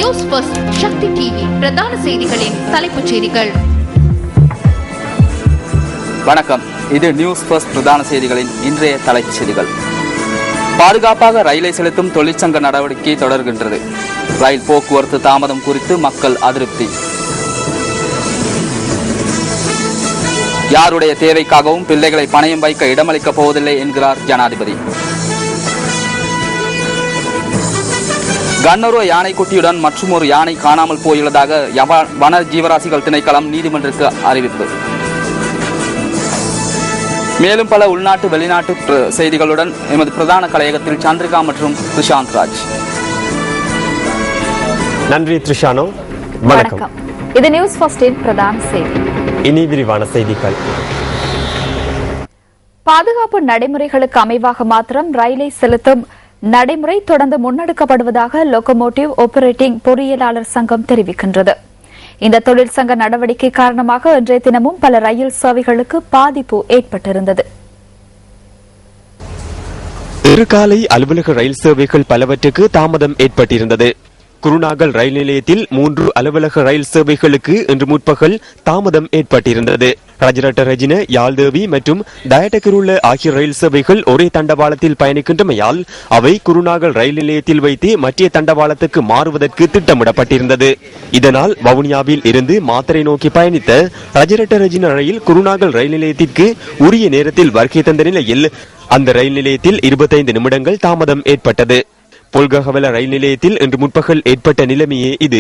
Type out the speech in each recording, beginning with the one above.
News first சக்தி TV பிரதான செய்திகளின் தலைப்புச் செய்திகள். வணக்கம், இது நியூஸ் ஃபர்ஸ்ட் பிரதான செய்திகளின் இன்றைய தலைப்புச் செய்திகள். பாதுகாப்பாக ரயிலை செலுத்தும் தொழிற்சங்க நடவடிக்கை தொடர்கின்றது. ரயில் போக்குவரத்து தாமதம் குறித்து மக்கள் அதிருப்தி. யாருடைய தேவைக்காகவும் பிள்ளைகளை பணயம் வைக்க இடமளிக்கப் போவதில்லை என்கிறார் ஜனாதிபதி. கண்ணூர் யானைக்குட்டியுடன் மற்றும் ஒரு யானை காணாமல் போயுள்ளதாக வன ஜீவராசிகள் திணைக்களம் நீதிமன்றத்திற்கு அறிவிப்பு. மேலும் பல உள்நாட்டு வெளிநாட்டு செய்திகளுடன் எமது பிரதான கலையகத்தில் சந்திரிகா மற்றும் துஷாந்த் ராஜ். நன்றி த்ரிஷானோ. வணக்கம். இது நியூஸ் ஃபர்ஸ்டின் பிரதான செய்தி. இனி விரிவான செய்திகள். பாதுகாப்பு நடைமுறைகளுக்கு அமைவாக மாத்திரம் ரயிலை செலுத்தும் நடைமுறை தொடர்ந்து முன்னெடுக்கப்படுவதாக லோகோமோட்டிவ் ஆபரேட்டிங் பொறியியலாளர் சங்கம் தெரிவிக்கின்றது. இந்த தொழிற்சங்க நடவடிக்கை காரணமாக இன்றைய தினமும் பல ரயில் சேவைகளுக்கு பாதிப்பு ஏற்பட்டிருந்தது. காலை அலுவலக ரயில் சேவைகள் பலவற்றுக்கு தாமதம் ஏற்பட்டிருந்தது. குருநாகல் ரயில் நிலையத்தில் 3 அலுவலக ரயில் சேவைகளுக்கு இன்று முற்பகல் தாமதம் ஏற்பட்டிருந்தது. ரஜரட்ட ரஜின, யாழ்தேவி மற்றும் டயட்டகிருள்ள ஆகிய ரயில் சேவைகள் ஒரே தண்டவாளத்தில் பயணிக்கின்றமையால் அவை குருநாகல் ரயில் நிலையத்தில் வைத்து மற்ற தண்டவாளத்துக்கு மாறுவதற்கு திட்டமிடப்பட்டிருந்தது. இதனால் வவுனியாவில் இருந்து மாத்தரை நோக்கி பயணித்த ரஜரட்ட ரஜின ரயில் குருநாகல் ரயில் நிலையத்திற்கு உரிய நேரத்தில் வருகை தந்த நிலையில் அந்த ரயில் நிலையத்தில் 25 நிமிடங்கள் தாமதம் ஏற்பட்டது. பொல்கஹவல ரயில் நிலையத்தில் இன்று முற்பகல் ஏற்பட்ட நிலைமையே இது.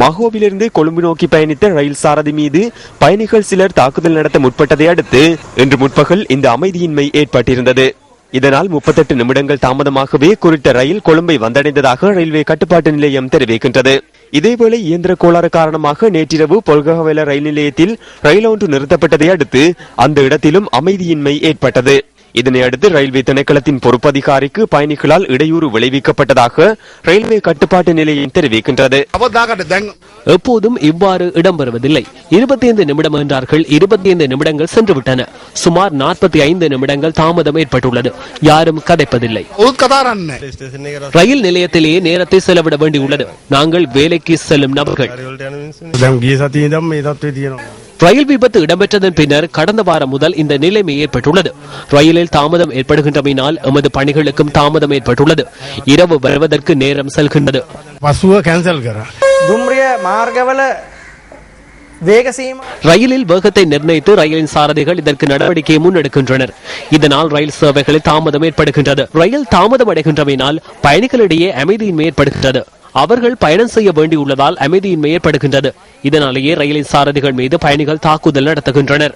மகோவிலிருந்து கொழும்பு நோக்கி பயணித்த ரயில் சாரதி மீது பயணிகள் சிலர் தாக்குதல் நடத்த முற்பட்டதை அடுத்து இன்று முற்பகல் இந்த அமைதியின்மை ஏற்பட்டிருந்தது. இதனால் 38 நிமிடங்கள் தாமதமாகவே குறித்த ரயில் கொழும்பை வந்தடைந்ததாக ரயில்வே கட்டுப்பாட்டு நிலையம் தெரிவிக்கின்றது. இதேவேளை இயந்திர கோளாறு காரணமாக நேற்றிரவு பொல்கஹவல ரயில் நிலையத்தில் ரயில் ஒன்று நிறுத்தப்பட்டதை அடுத்து அந்த இடத்திலும் அமைதியின்மை ஏற்பட்டது. இதனையடுத்து ரயில்வே திணைக்களத்தின் பொறுப்பதிகாரிக்கு பயணிகளால் இடையூறு விளைவிக்கப்பட்டதாக ரயில்வே கட்டுப்பாட்டு நிலையம் தெரிவிக்கின்றது. எப்போதும் இவ்வாறு இடம்பெறுவதில்லை. 25 நிமிடம் என்றார்கள். 25 நிமிடங்கள் சென்றுவிட்டன. சுமார் 45 நிமிடங்கள் தாமதம் ஏற்பட்டுள்ளது. யாரும் கதைப்பதில்லை. ரயில் நிலையத்திலேயே நேரத்தை செலவிட வேண்டியுள்ளது. நாங்கள் வேலைக்கு செல்லும் நபர்கள். ரயில் விபத்து இடம்பெற்றதன் பின்னர் கடந்த வாரம் முதல் இந்த நிலைமை ஏற்பட்டுள்ளது. ரயிலில் தாமதம் ஏற்படுகின்றமையினால் எமது பணிகளுக்கும் தாமதம் ஏற்பட்டுள்ளது. இரவு வருவதற்கு நேரம் செல்கின்றது. ரயிலில் வேகத்தை நிர்ணயித்து ரயிலின் சாரதிகள் இதற்கு நடவடிக்கையை முன்னெடுக்கின்றனர். இதனால் ரயில் சேவைகளில் தாமதம் ஏற்படுகின்றது. ரயில் தாமதம் அடைகின்றமையினால் பயணிகளிடையே அமைதியின்மை ஏற்படுகின்றது. அவர்கள் பயணம் செய்ய வேண்டியுள்ளதால் அமைதியின்மை ஏற்படுகின்றது. இதனாலேயே ரயிலின் சாரதிகள் மீது பயணிகள் தாக்குதல் நடத்துகின்றனர்.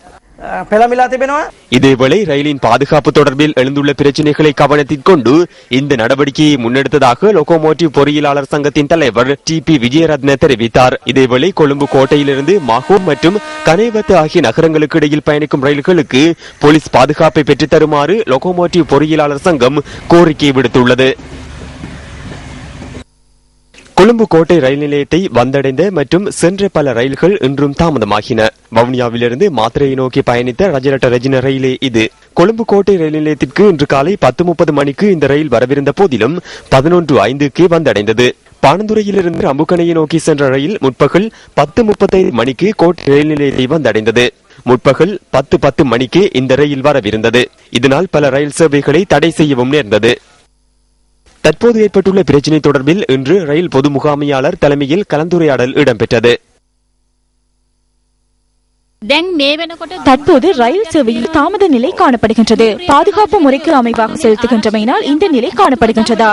இதேவேளை ரயிலின் பாதுகாப்பு தொடர்பில் எழுந்துள்ள பிரச்சினைகளை கவனத்தில் கொண்டு இந்த நடவடிக்கையை முன்னெடுத்ததாக லோகோமோட்டிவ் பொறியியலாளர் சங்கத்தின் தலைவர் TP விஜயரத்ன தெரிவித்தார். இதேவேளை கொழும்பு கோட்டையிலிருந்து மாகோம் மற்றும் கனேவத்து ஆகிய நகரங்களுக்கு இடையில் பயணிக்கும் ரயில்களுக்கு போலீஸ் பாதுகாப்பை பெற்றுத் தருமாறு லோகோமோட்டிவ் பொறியியலாளர் சங்கம் கோரிக்கை விடுத்துள்ளது. கொழும்பு கோட்டை ரயில் நிலையத்தை வந்தடைந்த மற்றும் சென்ற பல ரயில்கள் இன்றும் தாமதமாகின. வவுனியாவிலிருந்து மாத்திரையை நோக்கி பயணித்த ரஜரட்ட ரஜின ரயிலே இது. கொழும்பு கோட்டை ரயில் நிலையத்திற்கு இன்று காலை 10:30 மணிக்கு இந்த ரயில் வரவிருந்த போதிலும் 11:05 வந்தடைந்தது. பாணந்துறையிலிருந்து அம்புக்கணையை நோக்கி சென்ற ரயில் முற்பகல் 10:35 மணிக்கு கோட்டை ரயில் நிலையத்தை வந்தடைந்தது. முற்பகல் 10:10 மணிக்கு இந்த ரயில் வரவிருந்தது. இதனால் பல ரயில் சேவைகளை தடை செய்யவும் நேர்ந்தது. தற்போது ஏற்பட்டுள்ள பிரச்சினை தொடர்பில் இன்று ரயில் பொது முகாமையாளர் தலைமையில் கலந்துரையாடல் இடம்பெற்றது. தற்போது ரயில் சேவையில் தாமத நிலை காணப்படுகின்றது. பாதுகாப்பு முறைக்கு அமைவாக செலுத்துகின்றமையினால் இந்த நிலை காணப்படுகின்றதா?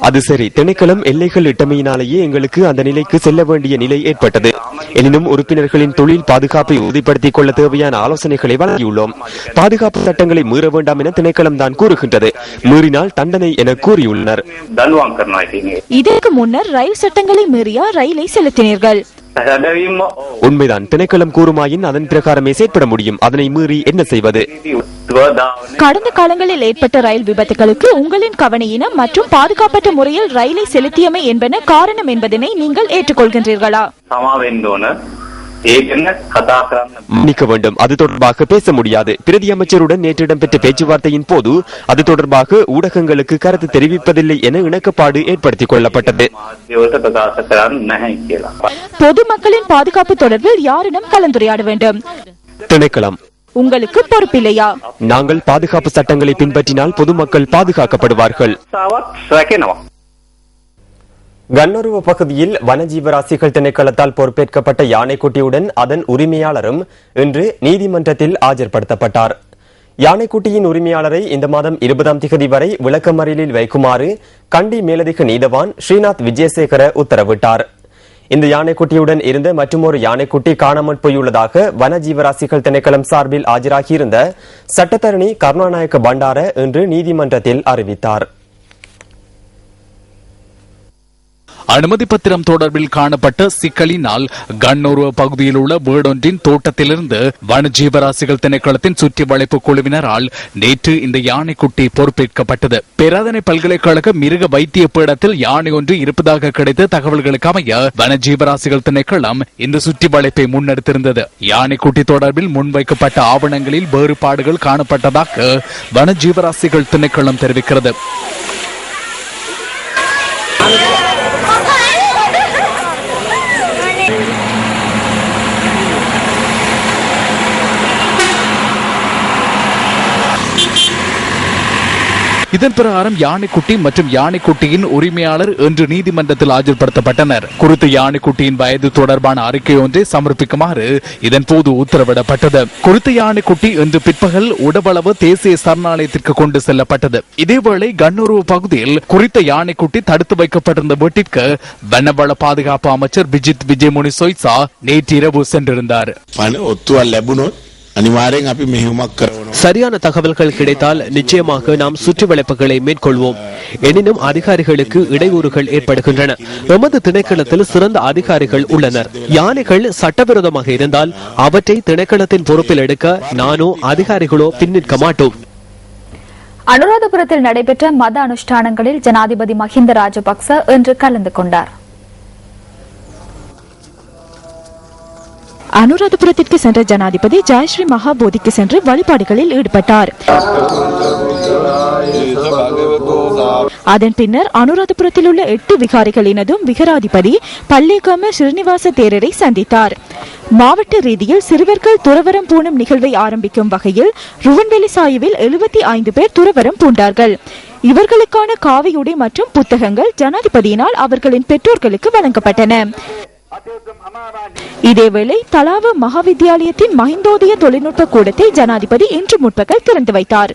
அது சரி, திணைக்களம் எல்லைகள் இட்டமையினாலேயே எங்களுக்கு அந்த நிலைக்கு செல்ல வேண்டிய நிலை ஏற்பட்டது. எனினும் உறுப்பினர்களின் தொழில் பாதுகாப்பை உறுதிப்படுத்திக் கொள்ள தேவையான ஆலோசனைகளை வழங்கியுள்ளோம். பாதுகாப்பு சட்டங்களை மீற வேண்டாம் என திணைக்களம் தான் கூறுகின்றது. மீறினால் தண்டனை என கூறியுள்ளனர். இதற்கு முன்னர் ரயில் சட்டங்களை மீறியா ரயிலை செலுத்தினீர்கள்? உண்மைதான். திணைக்களம் கூறுமாயின் அதன் பிரகாரமே செயற்பட முடியும். அதனை மீறி என்ன செய்வது? கடந்த காலங்களில் ஏற்பட்ட ரயில் விபத்துகளுக்கு உங்களின் கவனையினம் மற்றும் பாதுகாப்பற்ற முறையில் ரயிலை செலுத்தியமை என்பன காரணம் என்பதனை நீங்கள் ஏற்றுக்கொள்கின்றீர்களா? மன்னிக்க வேண்டும், அது தொடர்பாக பேச முடியாது. பிரதி அமைச்சருடன் நேற்று இடம்பெற்ற பேச்சுவார்த்தையின் போது அது தொடர்பாக ஊடகங்களுக்கு கருத்து தெரிவிப்பதில்லை என இணக்கப்பாடு ஏற்படுத்திக் கொள்ளப்பட்டது. பொதுமக்களின் பாதுகாப்பு தொடர்பில் யாரிடம் கலந்துரையாட வேண்டும்? திணைக்களம். உங்களுக்கு பொறுப்பில்லையா? நாங்கள் பாதுகாப்பு சட்டங்களை பின்பற்றினால் பொதுமக்கள் பாதுகாக்கப்படுவார்கள். கண்ணொருவ பகுதியில் வனஜீவராசிகள் திணைக்களத்தால் பொறுப்பேற்கப்பட்ட யானைக்குட்டியுடன் அதன் உரிமையாளரும் இன்று நீதிமன்றத்தில் ஆஜர்படுத்தப்பட்டார். யானைக்குட்டியின் உரிமையாளரை இந்த மாதம் 20ஆம் திகதி வரை விளக்கமறியலில் வைக்குமாறு கண்டி மேலதிக நீதவான் ஸ்ரீநாத் விஜயசேகர உத்தரவிட்டார். இந்த யானைக்குட்டியுடன் இருந்த மற்றொரு யானைக்குட்டி காணாமல் போயுள்ளதாக வனஜீவராசிகள் திணைக்களம் சார்பில் ஆஜராகியிருந்த சட்டத்தரணி கருணாநாயக்க பண்டார இன்று நீதிமன்றத்தில் அறிவித்தார். அனுமதி பத்திரம் தொடர்பில் காணப்பட்ட சிக்கலினால் கண்ணூர் பகுதியில் உள்ள வீடொன்றின் தோட்டத்திலிருந்து வனஜீவராசிகள் திணைக்களத்தின் சுற்றி வளைப்பு குழுவினரால் நேற்று இந்த யானைக்குட்டி பொறுப்பேற்கப்பட்டது. பேராதனை பல்கலைக்கழக மிருக வைத்திய பீடத்தில் யானை ஒன்று இருப்பதாக கிடைத்த தகவல்களுக்கு அமைய வனஜீவராசிகள் திணைக்களம் இந்த சுற்றி வளைப்பை முன்னெடுத்திருந்தது. யானைக்குட்டி தொடர்பில் முன்வைக்கப்பட்ட ஆவணங்களில் வேறுபாடுகள் காணப்பட்டதாக வனஜீவராசிகள் திணைக்களம் தெரிவிக்கிறது. இதன் பிரகாரம் யானைக்குட்டி மற்றும் யானைக்குட்டியின் உரிமையாளர் இன்று நீதிமன்றத்தில் ஆஜர்படுத்தப்பட்டனர். குறித்த யானைக்குட்டியின் வயது தொடர்பான அறிக்கை ஒன்றை சமர்ப்பிக்குமாறு இதன் போது உத்தரவிடப்பட்டது. குறித்த யானைக்குட்டி இன்று பிற்பகல் உடவளவு தேசிய சரணாலயத்திற்கு கொண்டு செல்லப்பட்டது. இதேவேளை கண்ணூர் பகுதியில் குறித்த யானைக்குட்டி தடுத்து வைக்கப்பட்டிருந்த வீட்டிற்கு வனவள பாதுகாப்பு அமைச்சர் விஜித் விஜயமுனி சொய்சா நேற்று இரவு சென்றிருந்தார். சரியான தகவல்கள் கிடைத்தால் நிச்சயமாக நாம் சுற்றி வளைப்புகளை மேற்கொள்வோம். எனினும் அதிகாரிகளுக்கு இடையூறுகள் ஏற்படுகின்றன. எமது திணைக்களத்தில் சிறந்த அதிகாரிகள் உள்ளனர். யானைகள் சட்டவிரோதமாக இருந்தால் அவற்றை திணைக்களத்தின் பொறுப்பில் எடுக்க நானோ அதிகாரிகளோ பின்னிற்க மாட்டோம். அனுராதபுரத்தில் நடைபெற்ற மத அனுஷ்டானங்களில் ஜனாதிபதி மஹிந்த ராஜபக்ச இன்று கலந்து கொண்டார். அனுராதபுரத்திற்கு சென்ற ஜனாதிபதி ஜெயஸ்ரீ மகாபோதிக்கு சென்று வழிபாடுகளில் ஈடுபட்டார். அதன் பின்னர் அனுராதபுரத்தில் உள்ள 8 விகாரிகளினதும் விகாராதிபதி பல்லேகாம ஸ்ரீனிவாச தேரரை சந்தித்தார். மாவட்ட ரீதியில் சிறுவர்கள் துறவரம் பூணும் நிகழ்வை ஆரம்பிக்கும் வகையில் ருவன்வெளி சாயுவில் 75 பேர் துறவரம் பூண்டார்கள். இவர்களுக்கான காவியுடை மற்றும் புத்தகங்கள் ஜனாதிபதியினால் அவர்களின் பெற்றோர்களுக்கு வழங்கப்பட்டன. இதேவேளை தலாவ மகாவித்யாலயத்தின் மஹிந்தோதய தொழில்நுட்ப கூடத்தை ஜனாதிபதி இன்று முற்பகல் திறந்து வைத்தார்.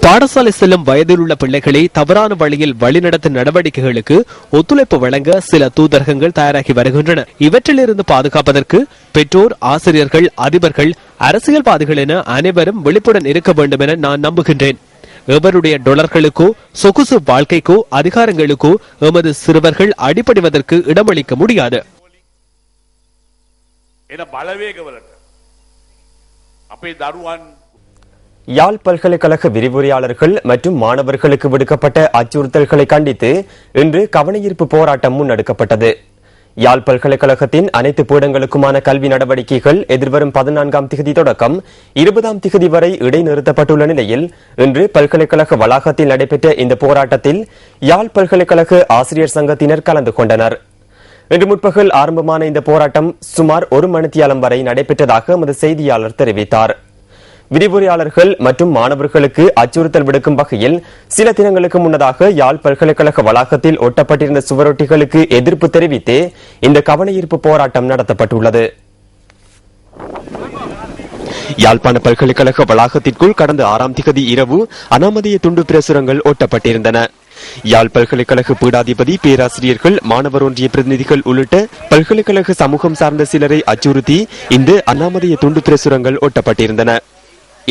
பாடசாலை செல்லும் வயதில் உள்ள பிள்ளைகளை தவறான வழியில் வழிநடத்தும் நடவடிக்கைகளுக்கு ஒத்துழைப்பு வழங்க சில தூதரகங்கள் தயாராகி வருகின்றன. இவற்றிலிருந்து பாதுகாப்பதற்கு பெற்றோர், ஆசிரியர்கள், அதிபர்கள், அரசியல்வாதிகள் என அனைவரும் விழிப்புடன் இருக்க வேண்டும் என நான் நம்புகின்றேன். எவருடைய டொலர்களுக்கோ சொகுசு வாழ்க்கைக்கோ அதிகாரங்களுக்கோ எமது சிறுவர்கள் அடிபடுவதற்கு இடமளிக்க முடியாது. யாழ் பல்கலைக்கழக விரிவுரையாளர்கள் மற்றும் மாணவர்களுக்கு விடுக்கப்பட்ட அச்சுறுத்தல்களை கண்டித்து இன்று கவனஈர்ப்பு போராட்டம் முன்னெடுக்கப்பட்டது. யாழ் பல்கலைக்கழகத்தின் அனைத்து பீடங்களுக்குமான கல்வி நடவடிக்கைகள் எதிர்வரும் 14ஆம் திகதி தொடக்கம் 20ஆம் திகதி வரை இடைநிறுத்தப்பட்டுள்ள நிலையில் இன்று பல்கலைக்கழக வளாகத்தில் நடைபெற்ற இந்த போராட்டத்தில் யாழ் பல்கலைக்கழக ஆசிரியர் சங்கத்தினர் கலந்து கொண்டனர். இன்று முற்பகல் ஆரம்பமான இந்த போராட்டம் சுமார் 1 மணித்தியாலம் வரை நடைபெற்றதாக எமது செய்தியாளர் தெரிவித்தார். விரிவுரையாளர்கள் மற்றும் மாணவர்களுக்கு அச்சுறுத்தல் விடுக்கும் வகையில் சில தினங்களுக்கு முன்னதாக யாழ் பல்கலைக்கழக வளாகத்தில் ஒட்டப்பட்டிருந்த சுவரொட்டிகளுக்கு எதிர்ப்பு தெரிவித்து இந்த கவனஈர்ப்பு போராட்டம் நடத்தப்பட்டுள்ளது. யாழ்ப்பாண பல்கலைக்கழக வளாகத்திற்குள் கடந்த 6ஆம் திகதி இரவு அனாமதேய துண்டு பிரசுரங்கள் ஒட்டப்பட்டிருந்தன. யாழ் பல்கலைக்கழக பீடாதிபதி, பேராசிரியர்கள், மாணவர் ஒன்றிய பிரதிநிதிகள் உள்ளிட்ட பல்கலைக்கழக சமூகம் சார்ந்த சிலரை அச்சுறுத்தி இந்த அனாமதேய துண்டு பிரசுரங்கள் ஒட்டப்பட்டிருந்தன.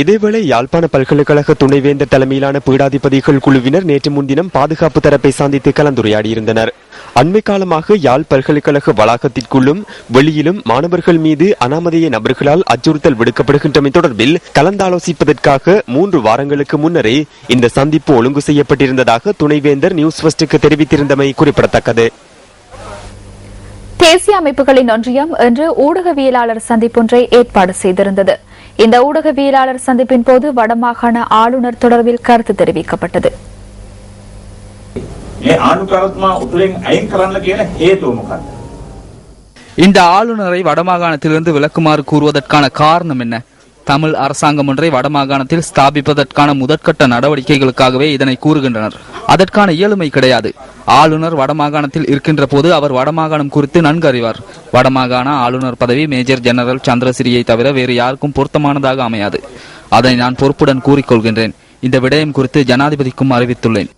இதேவேளை யாழ்ப்பாண பல்கலைக்கழக துணைவேந்தர் தலைமையிலான பீடாதிபதிகள் குழுவினர் நேற்று முன்தினம் பாதுகாப்பு தரப்பை சந்தித்து கலந்துரையாடியிருந்தனர். அண்மை காலமாக யாழ் பல்கலைக்கழக வளாகத்திற்குள்ளும் வெளியிலும் மாணவர்கள் மீது அனாமதேய நபர்களால் அச்சுறுத்தல் விடுக்கப்படுகின்றமை தொடர்பில் கலந்தாலோசிப்பதற்காக 3 வாரங்களுக்கு முன்னரே இந்த சந்திப்பு ஒழுங்கு செய்யப்பட்டிருந்ததாக துணைவேந்தர் நியூஸ் ஃபர்ஸ்டுக்கு தெரிவித்திருந்தமை குறிப்பிடத்தக்கது. தேசிய அமைப்புகளின் ஒன்றியம் இன்று ஊடகவியலாளர் சந்திப்பொன்றை ஏற்பாடு செய்திருந்தது. இந்த ஊடகவியலாளர் சந்திப்பின் போது வடமாகாண ஆளுநர் தொடர்பில் கருத்து தெரிவிக்கப்பட்டது. இந்த ஆளுநரை வடமாகாணத்திலிருந்து விலக்குமாறு கூறுவதற்கான காரணம் என்ன? தமிழ் அரசாங்கம் ஒன்றை வடமாகாணத்தில் ஸ்தாபிப்பதற்கான முதற்கட்ட நடவடிக்கைகளுக்காகவே இதனை கூறுகின்றனர். அதற்கான இயலுமை கிடையாது. ஆளுநர் வடமாகாணத்தில் இருக்கின்ற போது அவர் வடமாகாணம் குறித்து நன்கு அறிவார். வடமாகாண ஆளுநர் பதவி மேஜர் ஜெனரல் சந்திரசிறியை தவிர வேறு யாருக்கும் பொருத்தமானதாக அமையாது. அதை நான் பொறுப்புடன் கூறிக்கொள்கின்றேன். இந்த விடயம் குறித்து ஜனாதிபதிக்கும் அறிவித்துள்ளேன்.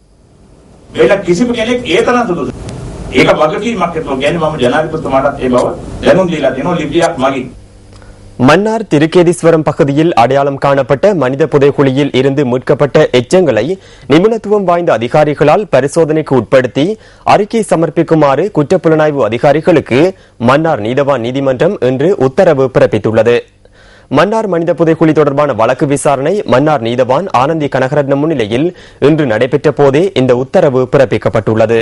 மன்னார் திருக்கேதீஸ்வரம் பகுதியில் அடையாளம் காணப்பட்ட மனித புதைக்குழியில் இருந்து மீட்கப்பட்ட எச்சங்களை நிபுணத்துவம் வாய்ந்த அதிகாரிகளால் பரிசோதனைக்கு உட்படுத்தி அறிக்கை சமர்ப்பிக்குமாறு குற்றப்புலனாய்வு அதிகாரிகளுக்கு மன்னார் நீதவான் நீதிமன்றம் இன்று உத்தரவு பிறப்பித்துள்ளது. மன்னார் மனித புதைக்குழி தொடர்பான வழக்கு விசாரணை மன்னார் நீதவான் ஆனந்தி கனகரட்னம் முன்னிலையில் இன்று நடைபெற்ற போதே இந்த உத்தரவு பிறப்பிக்கப்பட்டுள்ளது.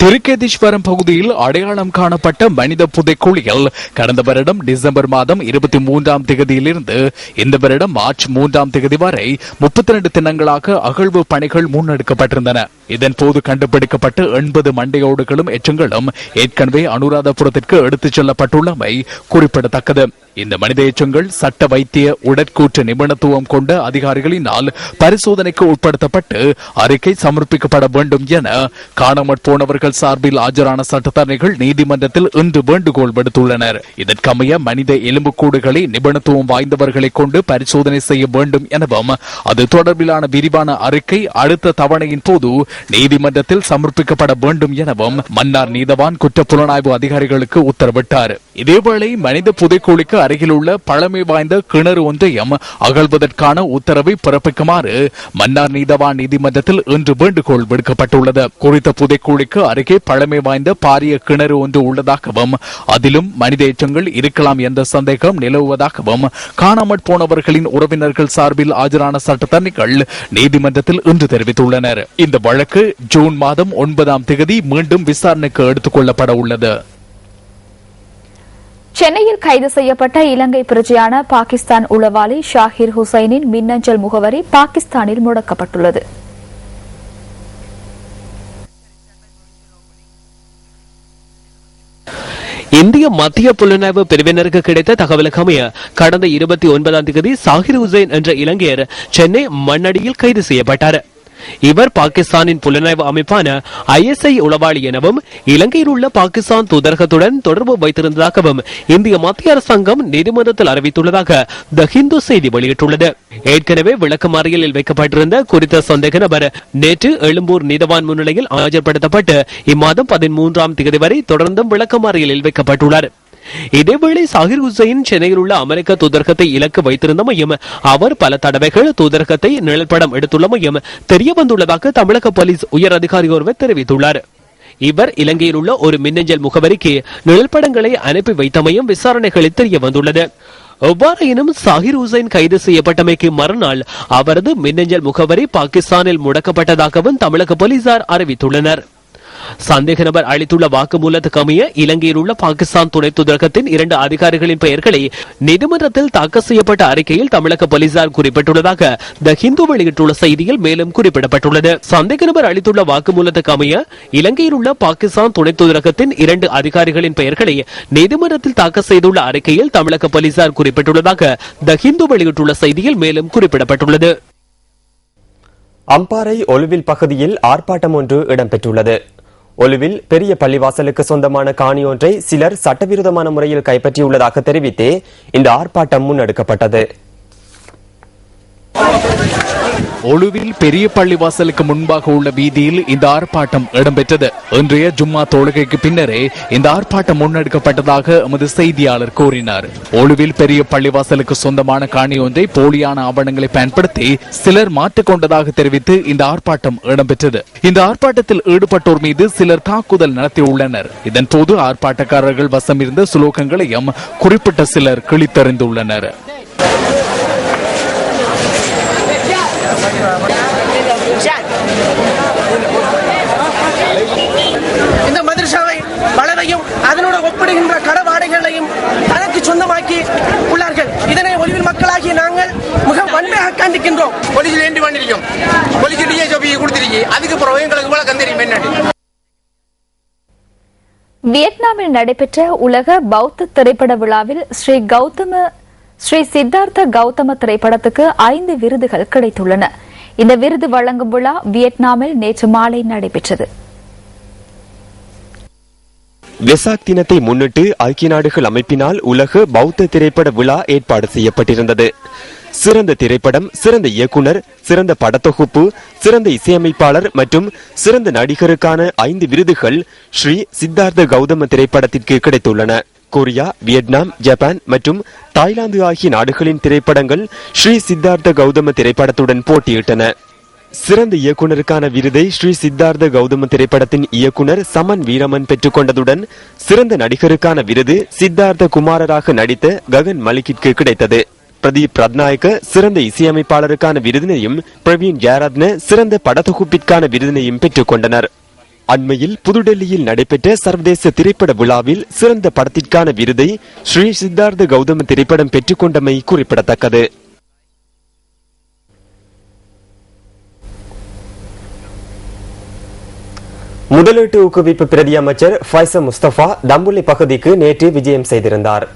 திருக்கேதீஸ்வரம் பகுதியில் அடையாளம் காணப்பட்ட மனித புதைக்குழியில் கடந்த வருடம் டிசம்பர் மாதம் 23ஆம் தேதியிலிருந்து இந்த வருடம் மார்ச் 3ஆம் தேதி வரை 32 தினங்களாக அகழ்வு பணிகள் முன்னெடுக்கப்பட்டிருந்தன. இதன் போது கண்டுபிடிக்கப்பட்ட 80 மண்டையோடுகளும் எச்சங்களும் ஏற்கனவே அனுராதபுரத்திற்கு எடுத்துச் செல்லப்பட்டுள்ளமை குறிப்பிடத்தக்கது. இந்த மனித எச்சங்கள் சட்ட வைத்திய உடற்கூற்று நிபுணத்துவம் கொண்ட அதிகாரிகளினால் பரிசோதனைக்கு உட்படுத்தப்பட்டு அறிக்கை சமர்ப்பிக்கப்பட வேண்டும் என காணாமற் போனவர்கள் சார்பில் ஆஜரான சட்டத்தரணிகள் நீதிமன்றத்தில் இன்று வேண்டுகோள் விடுத்துள்ளனர். இதற்கமைய மனித எலும்புக்கூடுகளை நிபுணத்துவம் வாய்ந்தவர்களை கொண்டு பரிசோதனை செய்ய வேண்டும் எனவும் அது தொடர்பிலான விரிவான அறிக்கை அடுத்த தவணையின் போது நீதிமன்றத்தில் சமர்ப்பிக்கப்பட வேண்டும் எனவும் மன்னார் நீதவான் குற்றப்புலனாய்வு அதிகாரிகளுக்கு உத்தரவிட்டார். இதேவேளை மனித புதைக்குழிக்கு அருகில் உள்ள பழமை வாய்ந்த கிணறு ஒன்றையும் அகழ்வதற்கான உத்தரவை பிறப்பிக்குமாறு மன்னார் நீதவான் நீதிமன்றத்தில் இன்று வேண்டுகோள் விடுக்கப்பட்டுள்ளது. குறித்த புதைக்குழிக்கு அருகே பழமை வாய்ந்த பாரிய கிணறு ஒன்று உள்ளதாகவும் அதிலும் மனித எச்சங்கள் இருக்கலாம் என்ற சந்தேகம் நிலவுவதாகவும் காணாமற் போனவர்களின் உறவினர்கள் சார்பில் ஆஜரான சட்டத்தரணிகள் நீதிமன்றத்தில் இன்று தெரிவித்துள்ளனர். இந்த வழக்கு ஜூன் மாதம் 9ஆம் தேதி மீண்டும் விசாரணைக்கு எடுத்துக் கொள்ளப்பட உள்ளது. சென்னையில் கைது செய்யப்பட்ட இலங்கை பிரஜையான பாகிஸ்தான் உளவாளி ஷாஹிர் ஹுசைனின் மின்னஞ்சல் முகவரி பாகிஸ்தானில் முடக்கப்பட்டுள்ளது. இந்திய மத்திய புலனாய்வு பிரிவினருக்கு கிடைத்த தகவலுக்கு அமைய கடந்த 29ஆம் தேதி ஷாஹிர் ஹுசைன் என்ற இலங்கையர் சென்னை மண்ணடியில் கைது செய்யப்பட்டார். இவர் பாகிஸ்தானின் புலனாய்வு அமைப்பான ISI உளவாளி எனவும் இலங்கையில் உள்ள பாகிஸ்தான் தூதரகத்துடன் தொடர்பு வைத்திருந்ததாகவும் இந்திய மத்திய அரசாங்கம் நீதிமன்றத்தில் அறிவித்துள்ளதாக தி ஹிந்து செய்தி வெளியிட்டுள்ளது. ஏற்கனவே விளக்கமறியலில் வைக்கப்பட்டிருந்த குறித்த சந்தேக நபர் நேற்று எழும்பூர் நீதவான் முன்னிலையில் ஆஜர்படுத்தப்பட்டு இம்மாதம் 13ஆம் தேதி வரை தொடர்ந்தும் விளக்கமறியலில் வைக்கப்பட்டுள்ளார். இதேவேளை ஷாஹிர் ஹுசைன் சென்னையில் உள்ள அமெரிக்க தூதரகத்தை இலக்கு வைத்திருந்தமையும் அவர் பல தடவைகள் தூதரகத்தை நிழல்படம் எடுத்துள்ளமையும் தெரிய வந்துள்ளதாக தமிழக போலீஸ் உயர் அதிகாரி ஒருவர் தெரிவித்துள்ளார். இவர் இலங்கையில் உள்ள ஒரு மின்னஞ்சல் முகவரிக்கு நிழல்படங்களை அனுப்பி வைத்தமையும் விசாரணைகளில் தெரிய வந்துள்ளது. எவ்வாறாயினும் ஷாஹிர் ஹுசைன் கைது செய்யப்பட்டமைக்கு மறுநாள் அவரது மின்னஞ்சல் முகவரி பாகிஸ்தானில் முடக்கப்பட்டதாகவும் தமிழக போலீசார் அறிவித்துள்ளனர். சந்தேக நபர் அளித்துள்ள வாக்குமூலத்துக்கு அமைய இலங்கையில் உள்ள பாகிஸ்தான் துணை தூதரகத்தின் 2 அதிகாரிகளின் பெயர்களை நீதிமன்றத்தில் தாக்கல் செய்யப்பட்ட அறிக்கையில் தமிழக போலீசார் குறிப்பிட்டுள்ளதாக தி ஹிந்து வெளியிட்டுள்ள செய்தியில் மேலும் குறிப்பிடப்பட்டுள்ளது. சந்தேக நபர் அளித்துள்ள வாக்குமூலத்துக்கு அமைய இலங்கையில் உள்ள பாகிஸ்தான் துணை தூதரகத்தின் 2 அதிகாரிகளின் பெயர்களை நீதிமன்றத்தில் தாக்கல் செய்துள்ள அறிக்கையில் தமிழக போலீசார் குறிப்பிட்டுள்ளதாக தி ஹிந்து வெளியிட்டுள்ள செய்தியில் மேலும் குறிப்பிடப்பட்டுள்ளது. அம்பாறை ஒலுவில் பகுதியில் ஆர்ப்பாட்டம் ஒன்று இடம்பெற்றுள்ளது. ஒலுவில் பெரிய பள்ளிவாசலுக்கு சொந்தமான காணி ஒன்றை சிலர் சட்டவிரோதமான முறையில் கைப்பற்றியுள்ளதாக தெரிவித்தே இந்த ஆர்ப்பாட்டம் முன்னெடுக்கப்பட்டது. ஒலுவில் பெரிய பள்ளிவாசலுக்கு முன்பாக உள்ள வீதியில் இந்த ஆர்ப்பாட்டம் இடம்பெற்றது. இன்றைய ஜும்மா தொழுகைக்கு பின்னரே இந்த ஆர்ப்பாட்டம் முன்னெடுக்கப்பட்டதாக எமது செய்தியாளர் கூறினார். ஒலுவில் பெரிய பள்ளிவாசலுக்கு சொந்தமான காணி ஒன்றை போலியான ஆவணங்களை பயன்படுத்தி சிலர் மாற்றிக்கொண்டதாக தெரிவித்து இந்த ஆர்ப்பாட்டம் இடம்பெற்றது. இந்த ஆர்ப்பாட்டத்தில் ஈடுபட்டோர் மீது சிலர் தாக்குதல் நடத்தியுள்ளனர். இதன்போது ஆர்ப்பாட்டக்காரர்கள் வசம் இருந்த சுலோகங்களையும் குறிப்பிட்ட சிலர் கிழித்தறிந்துள்ளனர். சொத்துக்களையும் அதனோடு ஒப்பிடுகின்ற கடவாடைகளையும் தனக்கு சொந்தமாக்கி உள்ளார்கள். இதனை ஒலிவில் மக்களாகிய நாங்கள் மிக வன்மையாக கண்டிக்கின்றோம். போலீஸில் ஏண்டி பண்ணிருக்கோம், போலீஸ் டிஎஸ்பி கொடுத்திருக்கீங்க, அதுக்கு பிறகு எங்களுக்கு போல கந்தரியும் என்ன. வியட்நாமில் நடைபெற்ற உலக பௌத்த திரைப்பட விழாவில் ஸ்ரீ சித்தார்த்த கௌதம திரைப்படத்துக்கு 5 விருதுகள் கிடைத்துள்ளன. இந்த விருது வழங்கும் விழா வியட்நாமில் நேற்று மாலை நடைபெற்றது. வெசாக் தினத்தை முன்னிட்டு ஐக்கிய நாடுகள் அமைப்பினால் உலக பௌத்த திரைப்பட விழா ஏற்பாடு செய்யப்பட்டிருந்தது. சிறந்த திரைப்படம், சிறந்த இயக்குனர், சிறந்த படத்தொகுப்பு, சிறந்த இசையமைப்பாளர் மற்றும் சிறந்த நடிகருக்கான 5 விருதுகள் ஸ்ரீ சித்தார்த்த கௌதம திரைப்படத்திற்கு கிடைத்துள்ளன. கொரியா, வியட்நாம், ஜப்பான் மற்றும் தாய்லாந்து ஆகிய நாடுகளின் திரைப்படங்கள் ஸ்ரீ சித்தார்த்த கௌதம திரைப்படத்துடன் போட்டியிட்டன. சிறந்த இயக்குனருக்கான விருதை ஸ்ரீ சித்தார்த்த கௌதம திரைப்படத்தின் இயக்குனர் சமன் வீரமன் பெற்றுக் கொண்டதுடன் சிறந்த நடிகருக்கான விருது சித்தார்த்த குமாரராக நடித்த ககன் மலிக்கிற்கு கிடைத்தது. பிரதீப் ரத்நாயக்க சிறந்த இசையமைப்பாளருக்கான விருதினையும் பிரவீன் ஜெயரத்ன சிறந்த படத்தொகுப்பிற்கான விருதினையும் பெற்றுக் கொண்டனர். அண்மையில் புதுடெல்லியில் நடைபெற்ற சர்வதேச திரைப்பட விழாவில் சிறந்த படத்திற்கான விருதை ஸ்ரீ சித்தார்த்த கௌதம திரைப்படம் பெற்றுக் கொண்டமை குறிப்பிடத்தக்கது. முதலீட்டு ஊக்குவிப்பு பிரதி அமைச்சர் ஃபைசல் முஸ்தபா தம்புள்ளை பகுதிக்கு நேற்று விஜயம் செய்திருந்தார்.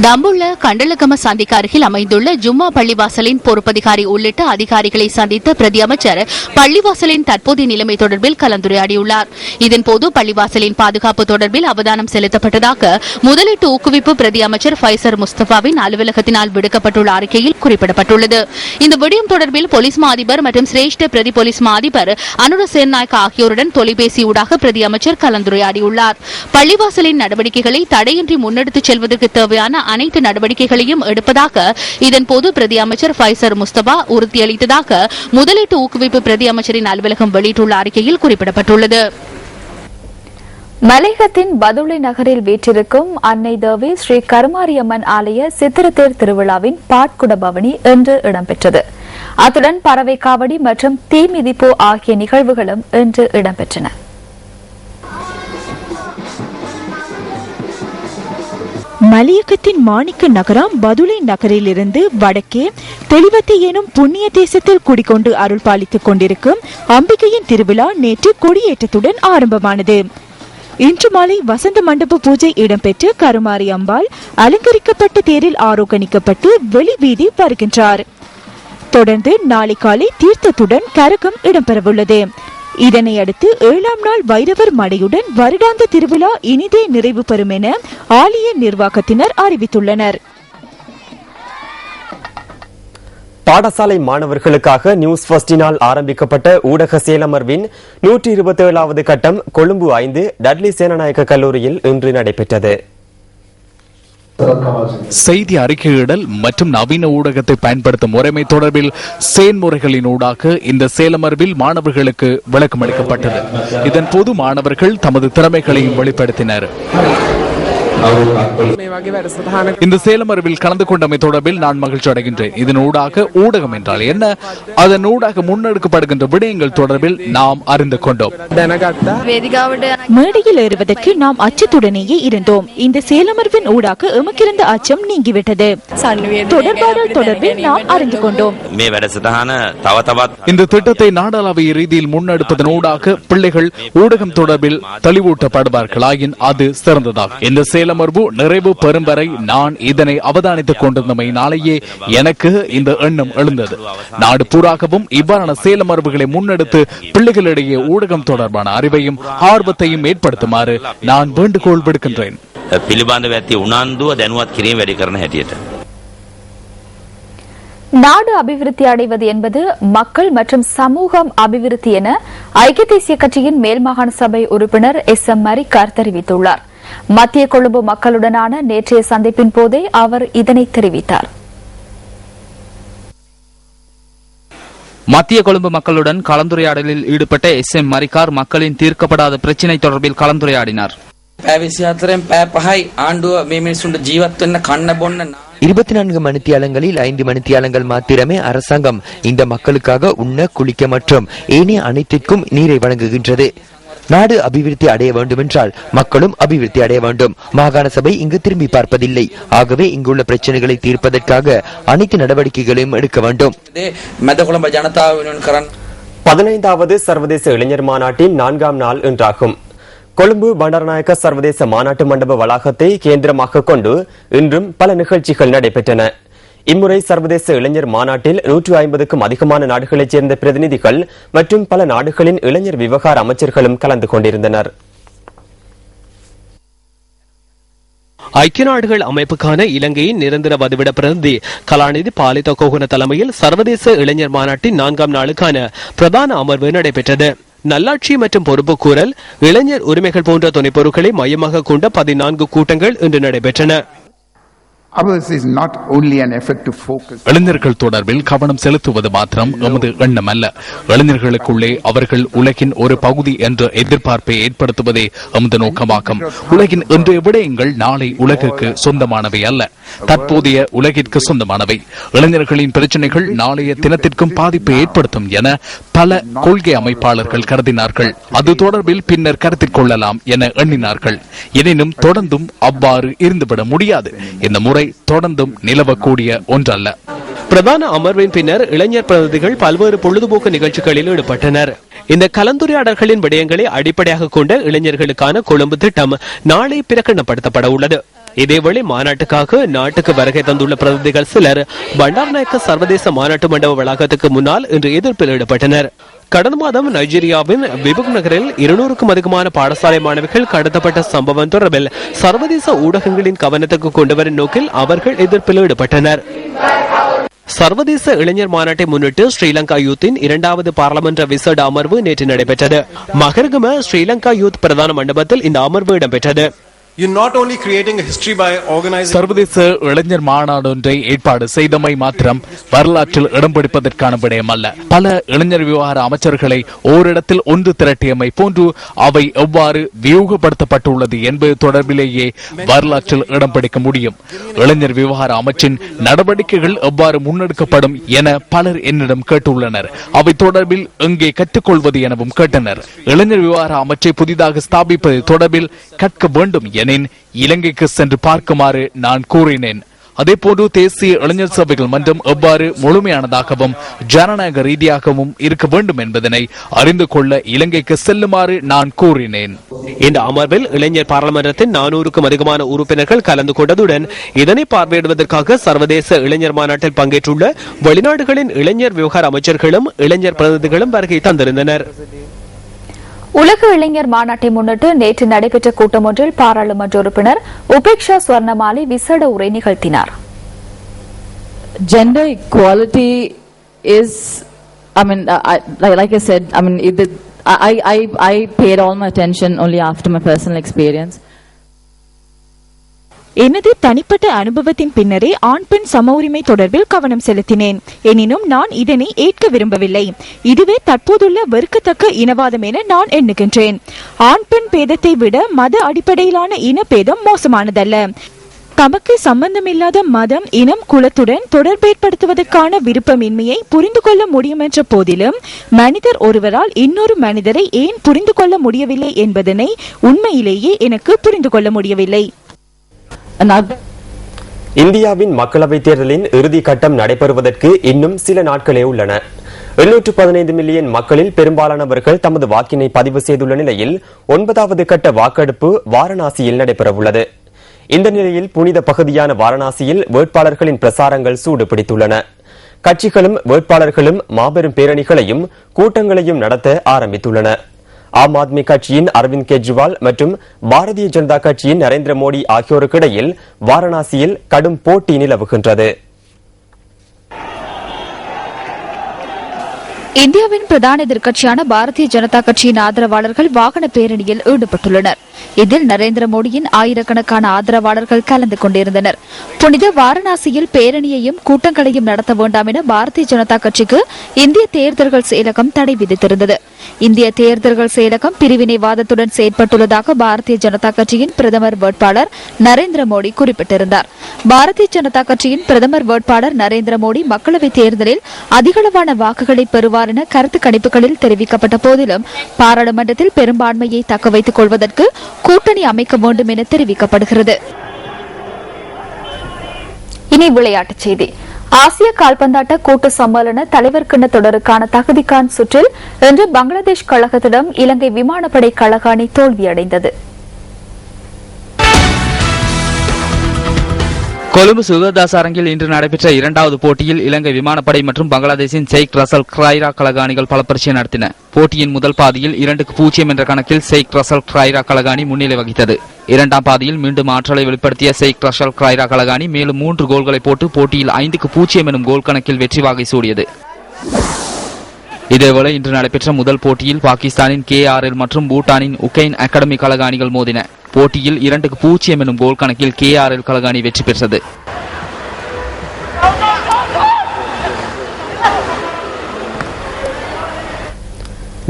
தம்புள்ள கண்டலகம சந்திக்கு அருகில் அமைந்துள்ள ஜும்மா பள்ளிவாசலின் பொறுப்பதிகாரி உள்ளிட்ட அதிகாரிகளை சந்தித்த பிரதி அமைச்சர் பள்ளிவாசலின் தற்போதைய நிலைமை தொடர்பில் கலந்துரையாடியுள்ளார். இதன்போது பள்ளிவாசலின் பாதுகாப்பு தொடர்பில் அவதானம் செலுத்தப்பட்டதாக முதலீட்டு ஊக்குவிப்பு பிரதி அமைச்சர் ஃபைசர் முஸ்தபாவின் அலுவலகத்தினால் விடுக்கப்பட்டுள்ள அறிக்கையில் குறிப்பிடப்பட்டுள்ளது. இந்த விடயம் தொடர்பில் போலீஸ் மா அதிபர் மற்றும் சிரேஷ்ட பிரதி போலீஸ் மா அதிபர் அனுர சேன்நாயக் ஆகியோருடன் தொலைபேசியூடாக பிரதி அமைச்சர் கலந்துரையாடியுள்ளார். பள்ளிவாசலின் நடவடிக்கைகளை தடையின்றி முன்னெடுத்துச் செல்வதற்கு தேவையான அனைத்து நடவடிக்கைகளையும் எடுப்பதாக இதன்போது பிரதி அமைச்சர் ஃபைசர் முஸ்தபா உறுதியளித்ததாக முதலீட்டு ஊக்குவிப்பு பிரதி அமைச்சரின் அலுவலகம் வெளியிட்டுள்ள அறிக்கையில் குறிப்பிடப்பட்டுள்ளது. மலையகத்தின் பதுளை நகரில் வீற்றிருக்கும் அன்னை தேவி ஸ்ரீ கருமாரியம்மன் ஆலய சித்திரத்தேர் திருவிழாவின் பாட்குட பவனி இன்று இடம்பெற்றது. அத்துடன் பறவை காவடி மற்றும் தீ மிதிப்பு ஆகிய நிகழ்வுகளும் இன்று இடம்பெற்றன. மலையகத்தின் மாணிக்க நகரம் பதுளை நகரிலிருந்து வடக்கே தெளிவத்தை எனும் புண்ணிய தேசத்தில் குடிக்கொண்டு அருள் பாலித்துக் கொண்டிருக்கும் அம்பிகையின் திருவிழா நேற்று கொடியேற்றத்துடன் ஆரம்பமானது. இன்று மாலை வசந்த மண்டப பூஜை இடம்பெற்று கருமாரி அம்பாள் அலங்கரிக்கப்பட்ட தேரில் ஆரோகணிக்கப்பட்டு வெளி வீதி வருகின்றார். தொடர்ந்து நாளை காலை தீர்த்தத்துடன் கரகம் இடம்பெறவுள்ளது. இதனை அடுத்து 7ஆம் நாள் வைரவர் மடையுடன் வருடாந்த திருவிழா இனிதே நிறைவு பெறும் என ஆலய நிர்வாகத்தினர் அறிவித்துள்ளனர். பாடசாலை மாணவர்களுக்காக நியூஸ் ஃபர்ஸ்டினால் ஆரம்பிக்கப்பட்ட ஊடக சேலமர்வின் 127வது கட்டம் கொழும்பு 5 டட்லி சேனநாயக்க கல்லூரியில் இன்று நடைபெற்றது. செய்தி அறிக்கையிடல் மற்றும் நவீன ஊடகத்தை பயன்படுத்தும் முறைமை தொடர்பில் செயல்முறைகளினூடாக இந்த சேலமர்வில் மாணவர்களுக்கு விளக்கம் அளிக்கப்பட்டது. இதன்போது மாணவர்கள் தமது திறமைகளையும் வெளிப்படுத்தினர். இந்த சேலமர்வில் கலந்து கொண்டமை தொடர்பில் நான் மகிழ்ச்சி அடைகின்றேன். இதனூடாக ஊடகம் என்றால் என்ன, அதன் ஊடாக முன்னெடுக்கப்படுகின்ற விடயங்கள் தொடர்பில் நாம் அறிந்து கொண்டோம். மேடையில் ஏறுவதற்கு நாம் அச்சத்துடனேயே இருந்தோம். இந்த சேலமர்வின் ஊடாக எமக்கிருந்த அச்சம் நீங்கிவிட்டது. தொடர்பாடல் தொடர்பில் நாம் அறிந்து கொண்டோம். இந்த திட்டத்தை நாடளாவிய ரீதியில் முன்னெடுப்பதனூடாக பிள்ளைகள் ஊடகம் தொடர்பில் தெளிவூட்டப்படுவார்களாயின் அது சிறந்ததாகும். இந்த சேலமர்வு நிறைவு பெறும் வரை நான் இதனை அவதானித்துக் கொண்டிருந்தமையினாலேயே எனக்கு இந்த எண்ணம் எழுந்தது. நாடு பூராகவும் இவ்வாறான சேலமர்வுகளை முன்னெடுத்து பிள்ளைகளிடையே ஊடகம் தொடர்பான அறிவையும் ஆர்வத்தையும் ஏற்படுத்துமாறு நான் வேண்டுகோள் விடுக்கின்றேன். நாடு அபிவிருத்தி அடைவது என்பது மக்கள் மற்றும் சமூகம் அபிவிருத்தி என ஐக்கிய தேசிய கட்சியின் மேல் மாகாண சபை உறுப்பினர் SM மரிக்கார் தெரிவித்துள்ளார். மத்திய கொழும்பு மக்களுடனான நேற்றைய சந்திப்பின் போதே அவர் இதனை தெரிவித்தார். மத்திய கொழும்பு மக்களுடன் கலந்துரையாடலில் ஈடுபட்ட SM மரிக்கார் மக்களின் தீர்க்கப்படாத பிரச்சினை தொடர்பில் கலந்துரையாடினார். 24 மணித்தியாலங்களில் 5 மணித்தியாலங்கள் மாத்திரமே அரசாங்கம் இந்த மக்களுக்காக உண்ண, குளிக்க மற்றும் ஏனைய அனைத்திற்கும் நீரை வழங்குகின்றது. நாடு அபிவிருத்தி அடைய வேண்டும் என்றால் மக்களும் அபிவிருத்தி அடைய வேண்டும். மாகாண சபை இங்கு திரும்பி பார்ப்பதில்லை. ஆகவே இங்குள்ள பிரச்சனைகளை தீர்ப்பதற்காக அனைத்து நடவடிக்கைகளையும் எடுக்க வேண்டும். 15வது சர்வதேச இளைஞர் மாநாட்டின் 4ஆம் நாள் இன்றாகும். கொழும்பு பண்டாரநாயக்க சர்வதேச மாநாட்டு மண்டப வளாகத்தை கேந்திரமாக கொண்டு இன்றும் பல நிகழ்ச்சிகள் நடைபெற்றன. இம்முறை சர்வதேச இளைஞர் மாநாட்டில் 150க்கும் அதிகமான நாடுகளைச் சேர்ந்த பிரதிநிதிகள் மற்றும் பல நாடுகளின் இளைஞர் விவகார அமைச்சர்களும் கலந்து கொண்டிருந்தனர். ஐக்கிய நாடுகள் அமைப்புக்கான இலங்கையின் நிரந்தர வதிவிட பிரதிநிதி கலாநிதி பாலித கோகுன தலைமையில் சர்வதேச இளைஞர் மாநாட்டின் 4ஆம் நாளுக்கான பிரதான அமர்வு நடைபெற்றது. நல்லாட்சி மற்றும் பொறுப்புக்கூறல், இளைஞர் உரிமைகள் போன்ற துணைப்பொருட்களை மையமாக கொண்ட 14 கூட்டங்கள் இன்று நடைபெற்றன. இளைஞர்கள் தொடர்பில் கவனம் செலுத்துவது மாத்திரம் எமது எண்ணம் அல்ல. இளைஞர்களுக்குள்ளே அவர்கள் உலகின் ஒரு பகுதி என்ற எதிர்பார்ப்பை ஏற்படுத்துவதே எமது நோக்கமாகும். உலகின் இன்றைய விடயங்கள் நாளை உலகிற்கு சொந்தமானவை அல்ல, தற்போதைய உலகிற்கு சொந்தமானவை. இளைஞர்களின் பிரச்சனைகள் நாளைய தினத்திற்கும் பாதிப்பை ஏற்படுத்தும் என பல கொள்கை அமைப்பாளர்கள் கருதினார்கள். அது தொடர்பில் பின்னர் கருத்தில் கொள்ளலாம் என எண்ணினார்கள். எனினும் தொடர்ந்தும் அவ்வாறு இருந்துவிட முடியாது. இந்த முறை தொடர்ந்தும் நிலவக்கூடிய ஒன்றல்ல. பிரதான அமர்வின் பின்னர் இளைஞர் பிரதிநிதிகள் பல்வேறு பொழுதுபோக்கு நிகழ்ச்சிகளில் ஈடுபட்டனர். இந்த கலந்துரையாடல்களின் விடயங்களை அடிப்படையாக கொண்ட இளைஞர்களுக்கான கொழும்பு திட்டம் நாளை பிரகடனப்படுத்தப்பட உள்ளது. இதேவேளை மாநாட்டுக்காக நாட்டுக்கு வருகை தந்துள்ள பிரதிநிதிகள் சிலர் பண்டாரநாயக்க சர்வதேச மாநாட்டு மண்டப வளாகத்துக்கு முன்னால் இன்று எதிர்ப்பில் ஈடுபட்டனர். கடந்த மாதம் நைஜீரியாவின் விபுக் நகரில் 200க்கும் அதிகமான பாடசாலை மாணவிகள் கடத்தப்பட்ட சம்பவம் தொடர்பில் சர்வதேச ஊடகங்களின் கவனத்துக்கு கொண்டுவரும் நோக்கில் அவர்கள் எதிர்ப்பில் ஈடுபட்டனர். சர்வதேச இளைஞர் மாநாட்டை முன்னிட்டு ஸ்ரீலங்கா யூத்தின் 2வது பாராளுமன்ற விசேட அமர்வு நேற்று நடைபெற்றது. மகரகம ஸ்ரீலங்கா யூத் பிரதான மண்டபத்தில் இந்த அமர்வு இடம்பெற்றது. சர்வதேச இளைஞர் மாநாடு ஒன்றை ஏற்பாடு செய்தமை மாத்திரம் வரலாற்றில் இடம் பிடிப்பதற்கான விடயம் அல்ல. பல இளைஞர் விவகார அமைச்சர்களை ஓரிடத்தில் ஒன்று திரட்டியமை போன்று அவை எவ்வாறு வியூகப்படுத்தப்பட்டுள்ளது என்பது தொடர்பிலேயே வரலாற்றில் இடம் பிடிக்க முடியும். இளைஞர் விவகார அமைச்சின் நடவடிக்கைகள் எவ்வாறு முன்னெடுக்கப்படும் என பலர் என்னிடம் கேட்டுள்ளனர். அவை தொடர்பில் எங்கே கற்றுக்கொள்வது எனவும் கேட்டனர். இளைஞர் விவகார அமைச்சை புதிதாக ஸ்தாபிப்பது தொடர்பில் கற்க வேண்டும் எனின் இலங்கைக்கு சென்று பார்க்குமாறு நான் கூறினேன். அதேபோன்று தேசிய இளைஞர் சபைகள் மன்றம் எவ்வாறு முழுமையானதாகவும் ஜனநாயக ரீதியாகவும் இருக்க வேண்டும் என்பதனை அறிந்து கொள்ள இலங்கைக்கு செல்லுமாறு நான் கூறினேன். இந்த அமர்வில் இளைஞர் பாராளுமன்றத்தின் 400க்கும் அதிகமான உறுப்பினர்கள் கலந்து கொண்டதுடன் இதனை பார்வையிடுவதற்காக சர்வதேச இளைஞர் மாநாட்டில் பங்கேற்றுள்ள வெளிநாடுகளின் இளைஞர் விவகார அமைச்சர்களும் இளைஞர் பிரதிநிதிகளும் வருகை தந்திருந்தனர். உலக இளைஞர் மாநாட்டை முன்னிட்டு நேற்று நடைபெற்ற கூட்டம் ஒன்றில் பாராளுமன்ற உறுப்பினர் உபேக்ஷா ஸ்வர்ணமாலி விசேட உரை நிகழ்த்தினார். Gender equality is, like I said, I paid all my attention only after my personal experience. எனது தனிப்பட்ட அனுபவத்தின் பின்னரே ஆண் பெண் சம உரிமை தொடர்பில் கவனம் செலுத்தினேன். எனினும் நான் இதனை ஏற்க விரும்பவில்லை. இதுவே தற்போதுள்ள வெறுக்கத்தக்க இனவாதம் என நான் எண்ணுகின்றேன். ஆண் பெண் பேதத்தை விட மத அடிப்படையிலான இனபேதம் மோசமானதல்ல. தமக்கு சம்பந்தமில்லாத மதம், இனம், குலத்துடன் தொடர்பேற்படுத்துவதற்கான விருப்பமின்மையை புரிந்து கொள்ள முடியும் என்ற போதிலும் மனிதர் ஒருவரால் இன்னொரு மனிதரை ஏன் புரிந்து கொள்ள முடியவில்லை என்பதனை உண்மையிலேயே எனக்கு புரிந்து கொள்ள முடியவில்லை. இந்தியாவின் மக்களவைத் தேர்தலின் இறுதி கட்டம் நடைபெறுவதற்கு இன்னும் சில நாட்களே உள்ளன. 815 மில்லியன் மக்களில் பெரும்பாலானவர்கள் தமது வாக்கினை பதிவு செய்துள்ள நிலையில் 9வது கட்ட வாக்கெடுப்பு வாரணாசியில் நடைபெறவுள்ளது. இந்த நிலையில் புனித பகுதியான வாரணாசியில் வேட்பாளர்களின் பிரசாரங்கள் சூடு பிடித்துள்ளன. கட்சிகளும் வேட்பாளர்களும் மாபெரும் பேரணிகளையும் கூட்டங்களையும் நடத்த ஆரம்பித்துள்ளன. ஆம் ஆத்மி கட்சியின் அரவிந்த் கெஜ்ரிவால் மற்றும் பாரதிய ஜனதா கட்சியின் நரேந்திர மோடி ஆகியோருக்கு இடையில் வாரணாசியில் கடும் போட்டி நிலவுகின்றது. இந்தியாவின் பிரதான எதிர்க்கட்சியான பாரதிய ஜனதா கட்சியின் ஆதரவாளர்கள் வாகன பேரணியில் ஈடுபட்டுள்ளனர். இதில் நரேந்திர மோடியின் ஆயிரக்கணக்கான ஆதரவாளர்கள் கலந்து கொண்டிருந்தனர். புனித வாரணாசியில் பேரணியையும் கூட்டங்களையும் நடத்த வேண்டாம் என பாரதிய ஜனதா கட்சிக்கு இந்திய தேர்தல்கள் செயலகம் தடை விதித்திருந்தது. இந்திய தேர்தல்கள் செயலகம் பிரிவினைவாதத்துடன் செயற்பட்டுள்ளதாக பாரதிய ஜனதா கட்சியின் பிரதமர் வேட்பாளர் நரேந்திர மோடி குறிப்பிட்டிருந்தார். பாரதிய ஜனதா கட்சியின் பிரதமர் வேட்பாளர் நரேந்திர மோடி மக்களவைத் தேர்தலில் அதிகளவான வாக்குகளை பெறுவார் என கருத்து கணிப்புகளில் தெரிவிக்கப்பட்ட போதிலும் பாராளுமன்றத்தில் பெரும்பான்மையை தக்க வைத்துக் கொள்வதற்கு கூட்டணி அமைக்க வேண்டும் என தெரிவிக்கப்படுகிறது. இனி விளையாட்டுச் செய்தி. ஆசிய கால்பந்தாட்ட கூட்டு சம்மேளன தலைவர் கிண்ண தொடருக்கான தகுதிக்கான சுற்றில் இன்று பங்களாதேஷ் கழகத்திடம் இலங்கை விமானப்படை கழக அணி தோல்வியடைந்தது. கொழும்பு சுகதாஸ் அரங்கில் இன்று நடைபெற்ற இரண்டாவது போட்டியில் இலங்கை விமானப்படை மற்றும் பங்களாதேஷின் ஷேக் ரசல் கிரைரா கழக அணிகள் பல பரிசை நடத்தின. போட்டியின் முதல் பாதியில் 2-0 என்ற கணக்கில் ஷேக் ரசல் கிரைரா கழக அணி முன்னிலை வகித்தது. இரண்டாம் பாதியில் மீண்டும் ஆற்றலை வெளிப்படுத்திய ஷேக் ரசல் கிரைரா கழக அணி மேலும் 3 கோல்களை போட்டு போட்டியில் 5-0 எனும் கோல் கணக்கில் வெற்றி வாகை சூடியது. இதேவேளை இன்று நடைபெற்ற முதல் போட்டியில் பாகிஸ்தானின் KRL மற்றும் பூட்டானின் உகைன் அகாடமி கழக அணிகள் மோதின. போட்டியில் 2-0 எனும் கோல் கணக்கில் KRL கழக அணி வெற்றி பெற்றது.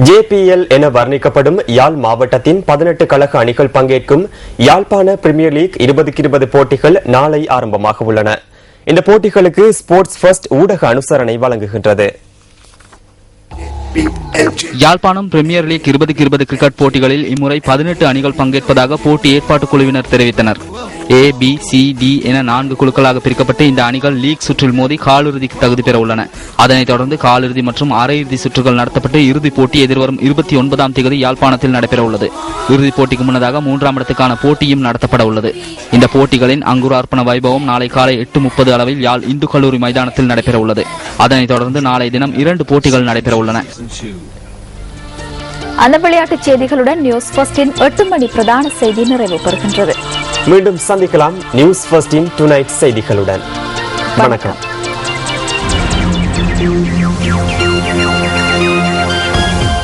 JPL என வர்ணிக்கப்படும் யாழ் மாவட்டத்தின் 18 கழக அணிகள் பங்கேற்கும் யாழ்ப்பாண பிரீமியர் லீக் 2020 போட்டிகள் நாளை ஆரம்பமாக உள்ளன. இந்த போட்டிகளுக்கு ஸ்போர்ட்ஸ் ஃபர்ஸ்ட் ஊடக அனுசரணை வழங்குகின்றது. யாழ்ப்பாணம் பிரீமியர் லீக் 2020 கிரிக்கெட் போட்டிகளில் இம்முறை 18 அணிகள் பங்கேற்பதாக போட்டி ஏற்பாட்டு குழுவினர் தெரிவித்தனர். A, B, C, D என 4 குழுக்களாக பிரிக்கப்பட்டு இந்த அணிகள் லீக் சுற்றில் மோதி காலிறுதிக்கு தகுதி பெற உள்ளன. அதனைத் தொடர்ந்து காலிறுதி மற்றும் அரையிறுதி சுற்றுகள் நடத்தப்பட்டு இறுதிப் போட்டி எதிர்வரும் 29ஆம் தேதி யாழ்ப்பாணத்தில் நடைபெற உள்ளது. இறுதிப் போட்டிக்கு முன்னதாக 3ஆம் இடத்துக்கான போட்டியும் நடத்தப்பட உள்ளது. இந்த போட்டிகளின் அங்குரார்ப்பண வைபவம் நாளை காலை 8:30 அளவில் யாழ் இந்து கல்லூரி மைதானத்தில் நடைபெற உள்ளது. அதனைத் தொடர்ந்து நாளை தினம் 2 போட்டிகள் நடைபெற உள்ளன. அந்த விளையாட்டுச் செய்திகளுடன் நியூஸ் ஃபர்ஸ்டின் 8 மணி பிரதான செய்தி நிறைவு பெறுகின்றது. மீண்டும் சந்திக்கலாம் நியூஸ் ஃபர்ஸ்டின் டுநைட் செய்திகளுடன். வணக்கம்.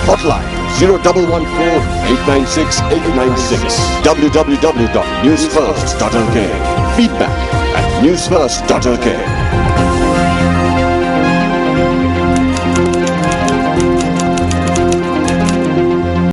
Hotline 0114-896-896 www.newsfirst.lk. Feedback at newsfirst.lk.